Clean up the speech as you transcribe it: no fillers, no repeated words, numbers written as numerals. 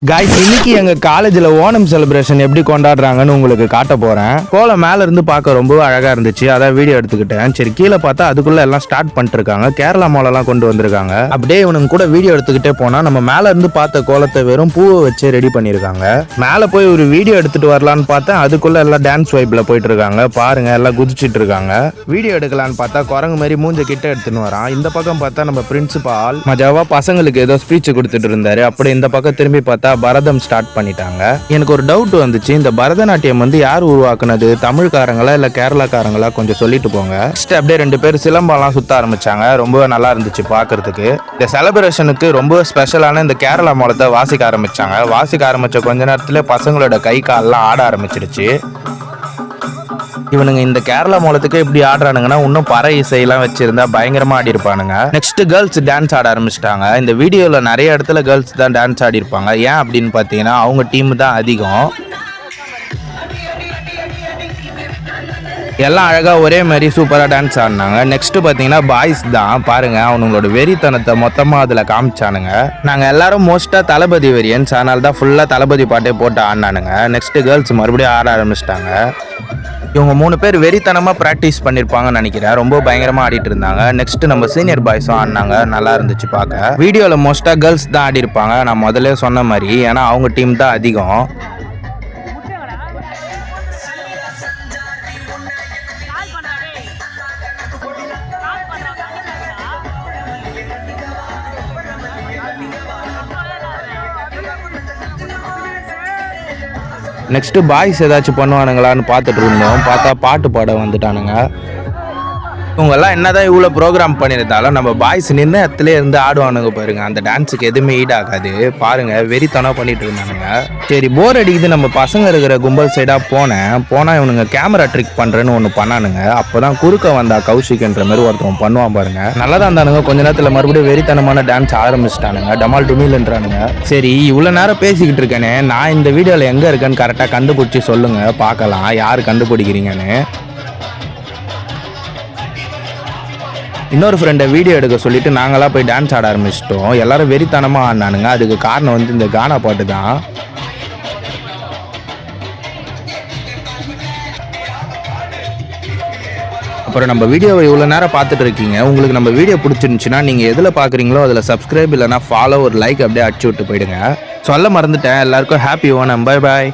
Guys இன்னைக்கு எங்க காலேஜ்ல ஓணம் செலிப்ரேஷன் எப்படி கொண்டாடுறாங்கன்னு உங்களுக்கு காட்ட போறேன். கோலம் மேல இருந்து பார்க்க ரொம்ப அழகா இருந்துச்சு. அத வீடியோ எடுத்துக்கிட்டேன். சரி கீழே பார்த்தா அதுக்குள்ள எல்லாம் ஸ்டார்ட் பண்ணிட்டு இருக்காங்க. கேரளா மாலெல்லாம் கொண்டு வந்திருக்காங்க. அப்படியே இவனுங்க கூட வீடியோ எடுத்துக்கிட்டே போனா நம்ம மேல இருந்து பார்த்த கோலத்தை வெறும் பூவை வச்சு ரெடி பண்ணிருக்காங்க. மேல போய் ஒரு வீடியோ எடுத்துட்டு வரலான்னு பார்த்தா அதுக்குள்ள எல்லாம் டான்ஸ் வைப்ல போயிட்டு இருக்காங்க. பாருங்க எல்லாம் குதிச்சிட்டு இருக்காங்க. வீடியோ எடுக்கலான்னு பார்த்தா குரங்கு மாதிரி மூஞ்ச கிட்ட எடுத்துன்னு வரான். இந்த பக்கம் பார்த்தா நம்ம பிரின்சிபால் மஜாவா பசங்களுக்கு ஏதோ ஸ்பீச் கொடுத்துட்டு இருந்தாரு. அப்படி இந்த பக்கம் திரும்பி பார்த்தா பரதம் ஸ்டார்ட் பண்ணிட்டாங்க. எனக்கு ஒரு டவுட் வந்துச்சு, இந்த பரதநாட்டியம் வந்து யார் உருவாக்குனது, தமிழ்காரங்களா இல்ல கேரளாக்காரங்களா, கொஞ்சம் சொல்லிட்டு போங்க. அப்படியே ரெண்டு பேர் சிலம்பெல்லாம் சுத்த ஆரம்பிச்சாங்க. ரொம்ப நல்லா இருந்துச்சு பாக்குறதுக்கு. இந்த செலிப்ரேஷனுக்கு ரொம்ப ஸ்பெஷலான இந்த கேரளா மேளத்தை வாசிக்க ஆரம்பிச்சாங்க. வாசிக்க ஆரம்பிச்ச கொஞ்ச நேரத்துல பசங்களோட கை கால்லாம் ஆட ஆரம்பிச்சிருச்சு. இவனுங்க இந்த கேரளா மூலத்துக்கு இப்படி ஆடுறானுங்கன்னா இன்னும் பறை இசையெல்லாம் வச்சிருந்தா பயங்கரமா ஆடி இருப்பானுங்க. நெக்ஸ்ட் கேர்ள்ஸ் டான்ஸ் ஆட ஆரம்பிச்சிட்டாங்க. இந்த வீடியோல நிறைய இடத்துல கேர்ள்ஸ் தான் டான்ஸ் ஆடி இருப்பாங்க. ஏன் அப்படின்னு பாத்தீங்கன்னா அவங்க டீம் தான் அதிகம். எல்லாம் அழகா ஒரே மாதிரி சூப்பரா டான்ஸ் ஆடினாங்க. நெக்ஸ்ட் பாத்தீங்கன்னா பாய்ஸ் தான். பாருங்க அவங்களோட வெறித்தனத்தை மொத்தமா அதுல காமிச்சானுங்க. நாங்க எல்லாரும் மோஸ்டா தளபதி வெறியன்ஸ், அதனால தான் ஃபுல்லா தளபதி பாட்டே போட்டு ஆடினானுங்க. நெக்ஸ்ட் கேர்ள்ஸ் மறுபடியும் ஆட ஆரம்பிச்சிட்டாங்க. இவங்க 3 பேர் வெறித்தனமா பிராக்டிஸ் பண்ணிருப்பாங்கன்னு நினைக்கிறேன். ரொம்ப பயங்கரமா ஆடிட்டு இருந்தாங்க. நெக்ஸ்ட் நம்ம சீனியர் பாய்ஸும் ஆடினாங்க. நல்லா இருந்துச்சு பார்க்க. வீடியோல மோஸ்டா கேர்ள்ஸ் தான் ஆடி இருப்பாங்க, நான் முதல்ல சொன்ன மாதிரி. ஏன்னா அவங்க டீம் தான் அதிகம். நெக்ஸ்ட் பாய்ஸ் ஏதாச்சும் பண்ணுவானுங்களான்னு பார்த்துட்டு இருந்தோம். பார்த்தா பாட்டு பாட வந்துட்டானுங்க. இவங்கெல்லாம் என்னதான் இவ்வளோ ப்ரோக்ராம் பண்ணியிருந்தாலும் நம்ம பாய்ஸ் நின்று இடத்துல இருந்து ஆடுவானுங்க பாருங்க. அந்த டான்ஸுக்கு எதுவுமே ஈடாகாது. பாருங்க வெறித்தனம் பண்ணிட்டு இருந்தானுங்க. சரி போர் அடிக்குது, நம்ம பசங்க இருக்கிற கும்பல் சைடாக போனால் இவனுங்க கேமரா ட்ரிக் பண்ணுறேன்னு ஒன்று பண்ணானுங்க. அப்போ தான் குறுக்க வந்தா கௌஷிக்ன்ற மாதிரி ஒருத்தவன் பண்ணுவான் பாருங்க. நல்லா தான் இருந்தானுங்க. கொஞ்ச நேரத்தில் மறுபடியும் வெறித்தனமான டான்ஸ் ஆரம்பிச்சிட்டானுங்க. டமால் டுமில்ன்றானுங்க. சரி இவ்வளோ நேரம் பேசிக்கிட்டு இருக்கேனே, நான் இந்த வீடியோவில் எங்கே இருக்கேன்னு கரெக்டாக கண்டுபிடிச்சி சொல்லுங்க பார்க்கலாம் யார் கண்டுபிடிக்கிறீங்கன்னு. இன்னொரு ஃப்ரெண்டை வீடியோ எடுக்க சொல்லிட்டு நாங்களாம் போய் டான்ஸ் ஆட ஆரம்பிச்சிட்டோம். எல்லாரும் வெறித்தனமாக ஆடினானுங்க. அதுக்கு காரணம் வந்து இந்த கானா பாட்டு தான். அப்புறம் நம்ம வீடியோவை இவ்வளோ நேரம் பார்த்துட்டு இருக்கீங்க. உங்களுக்கு நம்ம வீடியோ பிடிச்சிருந்துச்சுன்னா நீங்கள் எதில் பார்க்குறீங்களோ அதில் சப்ஸ்கிரைப் இல்லைனா ஃபாலோ, ஒரு லைக் அப்படியே அடிச்சு விட்டு போயிடுங்க. சொல்ல மறந்துட்டேன். எல்லாருக்கும் ஹாப்பி ஓணம். Bye bye.